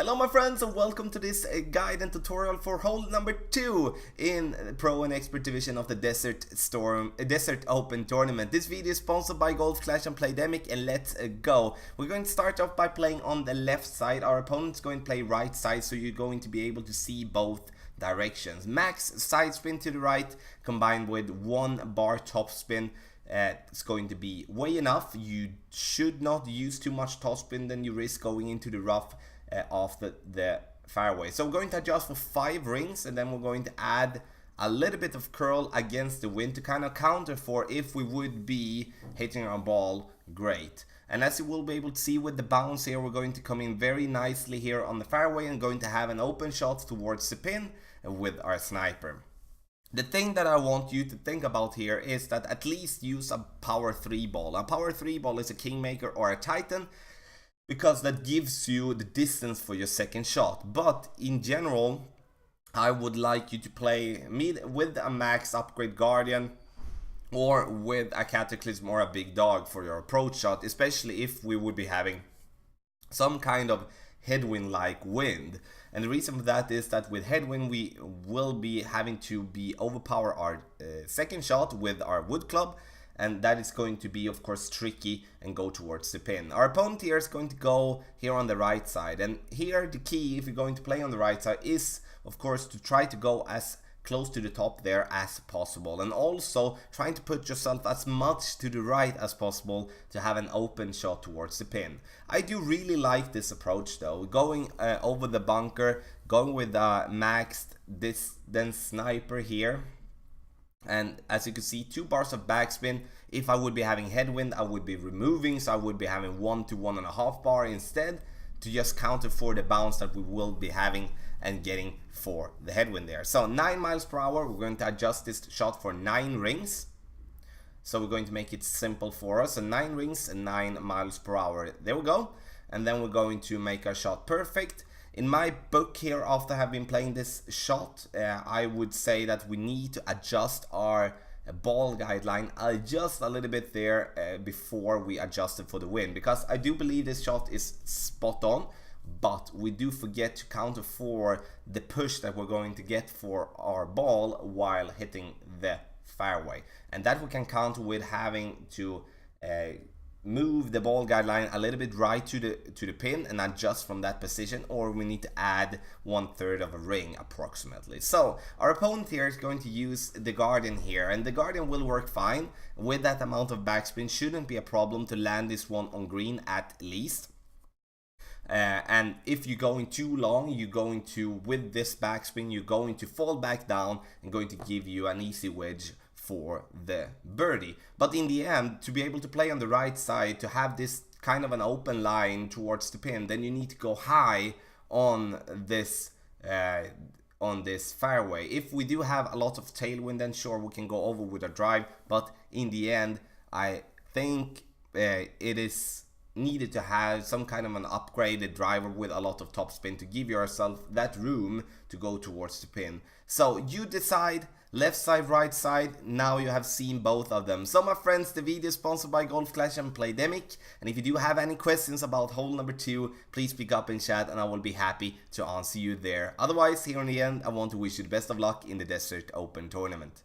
Hello my friends and welcome to this guide and tutorial for hole number 2 in Pro and Expert division of the Desert Open tournament. This video is sponsored by Golf Clash and Playdemic, and let's go. We're going to start off by playing on the left side. Our opponent's going to play right side, so you're going to be able to see both directions. Max side spin to the right combined with 1 bar top spin. It's going to be way enough. You should not use too much top spin, then you risk going into the rough off the fairway. So we're going to adjust for 5 rings, and then we're going to add a little bit of curl against the wind to kind of counter for if we would be hitting our ball great. And as you will be able to see with the bounce here, we're going to come in very nicely here on the fairway and going to have an open shot towards the pin with our sniper. The thing that I want you to think about here is that at least use a power 3 ball. A power 3 ball is a Kingmaker or a Titan, because that gives you the distance for your second shot. But in general, I would like you to play with a max upgrade Guardian or with a Cataclysm or a Big Dog for your approach shot, especially if we would be having some kind of headwind like wind. And the reason for that is that with headwind we will be having to overpower our second shot with our wood club, and that is going to be of course tricky and go towards the pin. Our opponent here is going to go here on the right side, and here the key if you're going to play on the right side is of course to try to go as close to the top there as possible, and also trying to put yourself as much to the right as possible to have an open shot towards the pin. I do really like this approach though, going over the bunker, going with a maxed distance sniper here. And as you can see, 2 bars of backspin. If I would be having headwind, I would be removing, so I would be having 1 to 1.5 bar instead, to just counter for the bounce that we will be having and getting for the headwind there. So 9 miles per hour, we're going to adjust this shot for 9 rings. So we're going to make it simple for us. So 9 rings and 9 miles per hour. There we go. And then we're going to make our shot perfect. In my book here, after having been playing this shot, I would say that we need to adjust our ball guideline just a little bit there before we adjust it for the wind, because I do believe this shot is spot on, but we do forget to counter for the push that we're going to get for our ball while hitting the fairway, and that we can counter with having to move the ball guideline a little bit right to the pin and adjust from that position, or we need to add 1/3 of a ring approximately. So our opponent here is going to use the Guardian here, and the Guardian will work fine with that amount of backspin. Shouldn't be a problem to land this one on green at least. And if you're going too long, you're going to, with this backspin, you're going to fall back down and going to give you an easy wedge for the birdie. But in the end, to be able to play on the right side, to have this kind of an open line towards the pin, then you need to go high on this fairway. If we do have a lot of tailwind, then sure, we can go over with a drive, but in the end I think it is needed to have some kind of an upgraded driver with a lot of topspin to give yourself that room to go towards the pin. So you decide, left side, right side. Now you have seen both of them. So my friends, the video is sponsored by Golf Clash and Playdemic, and if you do have any questions about hole number 2, please pick up in chat and I will be happy to answer you there. Otherwise, here in the end, I want to wish you the best of luck in the Desert Open tournament.